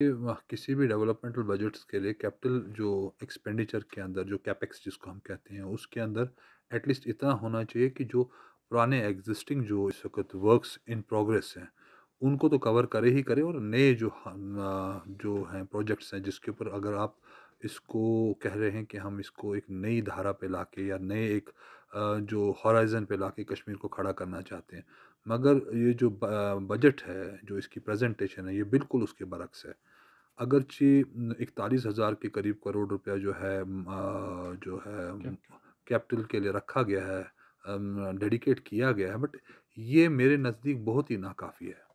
किसी भी developmental budgets के लिए कैपिटल जो एक्सपेंडिचर के अंदर जो कैपेक्स जिसको हम कहते हैं उसके अंदर एटलीस्ट इतना होना चाहिए कि जो पुराने एग्जिस्टिंग जो इस वक्त वर्क्स इन प्रोग्रेस हैं उनको तो कवर करे ही करे, और नए जो जो हैं प्रोजेक्ट्स हैं जिसके ऊपर अगर आप इसको कह रहे हैं कि हम इसको एक नई धारा पे लाके या नए एक जो हॉराइजन पे लाके कश्मीर को खड़ा करना चाहते हैं, मगर ये जो बजट है जो इसकी प्रेजेंटेशन है ये बिल्कुल उसके बरक्स है। अगरचे 41,000 के करीब करोड़ रुपया जो है कैपिटल के लिए रखा गया है, डेडिकेट किया गया है, बट ये मेरे नज़दीक बहुत ही नाकाफ़ी है।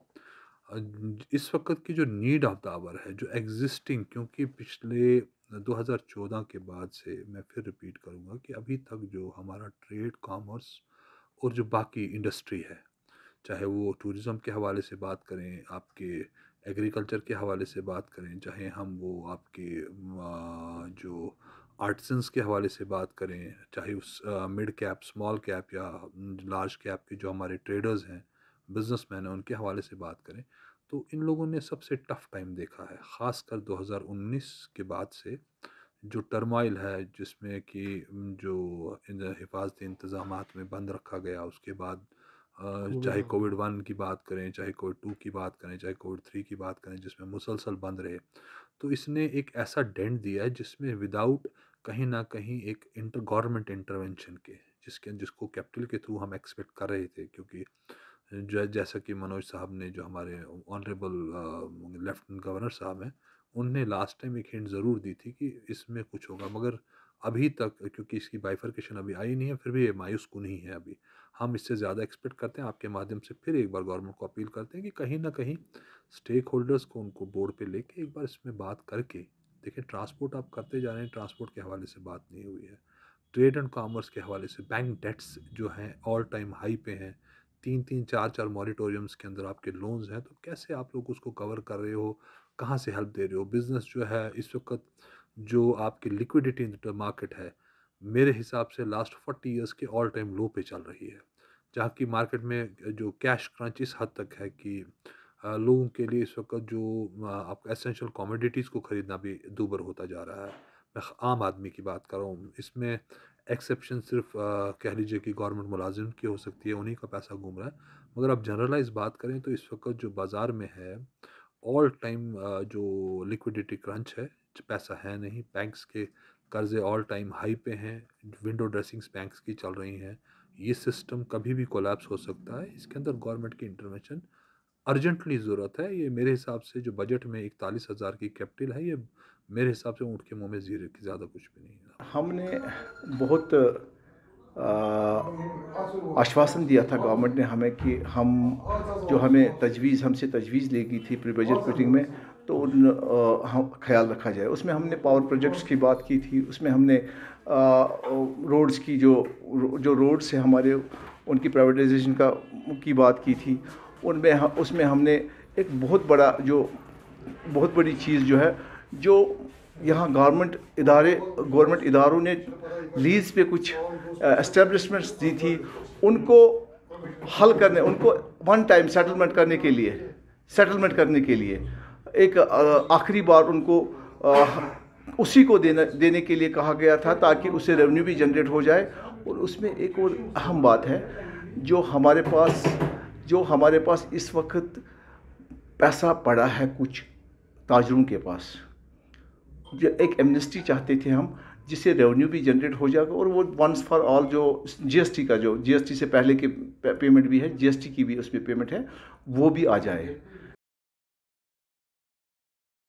इस वक़्त की जो नीड ऑफ़ द आवर है, जो एग्ज़िस्टिंग, क्योंकि पिछले 2014 के बाद से मैं फिर रिपीट करूँगा कि अभी तक जो हमारा ट्रेड, कॉमर्स और जो बाकी इंडस्ट्री है, चाहे वो टूरिज़्म के हवाले से बात करें, आपके एग्रीकल्चर के हवाले से बात करें, चाहे हम वो आपके जो आर्टिसंस के हवाले से बात करें, चाहे उस मिड कैप, स्मॉल कैप या लार्ज कैप के जो हमारे ट्रेडर्स हैं, बिजनेसमैन हैं, उनके हवाले से बात करें, तो इन लोगों ने सबसे टफ टाइम देखा है, ख़ासकर 2019 के बाद से जो टर्मोइल है, जिसमें कि जो हिफाजती इंतज़ामात में बंद रखा गया, उसके बाद चाहे कोविड 1 की बात करें, चाहे कोविड 2 की बात करें, चाहे कोविड 3 की बात करें, जिसमें मुसलसल बंद रहे, तो इसने एक ऐसा डेंट दिया है जिसमें विदाउट कहीं न कहीं एक गवर्नमेंट इंटरवेंशन के, जिसको कैपिटल के थ्रू हम एक्सपेक्ट कर रहे थे, क्योंकि जैसा कि मनोज साहब ने, जो हमारे ऑनरेबल लेफ्टिनेंट गवर्नर साहब हैं, उनने लास्ट टाइम एक हिंट ज़रूर दी थी कि इसमें कुछ होगा, मगर अभी तक क्योंकि इसकी बाइफरकेशन अभी आई नहीं है, फिर भी ये मायूस कुन ही है अभी। हम इससे ज़्यादा एक्सपेक्ट करते हैं। आपके माध्यम से फिर एक बार गवर्नमेंट को अपील करते हैं कि कहीं न कहीं स्टेक होल्डर्स को उनको बोर्ड पे लेके एक बार इसमें बात करके, देखिए ट्रांसपोर्ट आप करते जा रहे हैं, ट्रांसपोर्ट के हवाले से बात नहीं हुई है। ट्रेड एंड कॉमर्स के हवाले से बैंक डेट्स जो हैं ऑल टाइम हाई पे हैं। 3-3 4-4 मॉरेटोरियम्स के अंदर आपके लोन्स हैं, तो कैसे आप लोग उसको कवर कर रहे हो? कहाँ से हेल्प दे रहे हो? बिज़नेस जो है इस वक़्त जो आपकी लिक्विडिटी इन द मार्केट है, मेरे हिसाब से लास्ट 40 इयर्स के ऑल टाइम लो पे चल रही है। जहाँ की मार्केट में जो कैश क्रंच इस हद तक है कि लोगों के लिए इस वक़्त जो आपको एसेंशियल कमोडिटीज़ को खरीदना भी दूभर होता जा रहा है। मैं आम आदमी की बात कर रहा हूँ। इसमें एक्सेप्शन सिर्फ़ कह लीजिए कि गवर्नमेंट मुलाज़िम की हो सकती है, उन्हीं का पैसा घूम रहा है। मगर आप जनरलाइज़ बात करें तो इस वक़्त जो बाज़ार में है, ऑल टाइम जो लिक्विडिटी क्रंच है, पैसा है नहीं, बैंक्स के कर्ज़े ऑल टाइम हाई पे हैं, विंडो ड्रेसिंग्स बैंक्स की चल रही हैं। ये सिस्टम कभी भी कोलैप्स हो सकता है। इसके अंदर गवर्नमेंट की इंटरवेंशन अर्जेंटली ज़रूरत है। ये मेरे हिसाब से जो बजट में 41,000 की कैपिटल है, ये मेरे हिसाब से ऊँट के मुँह में ज़ीरे की ज़्यादा कुछ भी नहीं है। हमने बहुत आश्वासन दिया था गवर्नमेंट ने हमें कि हम जो हमें हमसे तजवीज़ ली गई थी प्री बजट मीटिंग में, तो उन हम ख्याल रखा जाए। उसमें हमने पावर प्रोजेक्ट्स की बात की थी, उसमें हमने रोड्स की जो रोड्स हैं हमारे, उनकी प्राइवेटाइजेशन की बात की थी। उसमें हमने एक बहुत बड़ी चीज़ जो है, जो यहाँ गवर्नमेंट इदारों ने लीज़ पे कुछ एस्टेब्लिशमेंट्स दी थी, उनको उनको वन टाइम सेटलमेंट करने के लिए एक आखिरी बार उनको उसी को देने के लिए कहा गया था, ताकि उससे रेवेन्यू भी जनरेट हो जाए। और उसमें एक और अहम बात है, जो हमारे पास इस वक्त पैसा पड़ा है कुछ ताजरों के पास, जो एक एमनेस्टी चाहते थे हम, जिससे रेवेन्यू भी जनरेट हो जाएगा, और वो वंस फॉर ऑल जो जीएसटी से पहले की पेमेंट भी है, जीएसटी की भी उसमें पेमेंट है, वो भी आ जाए।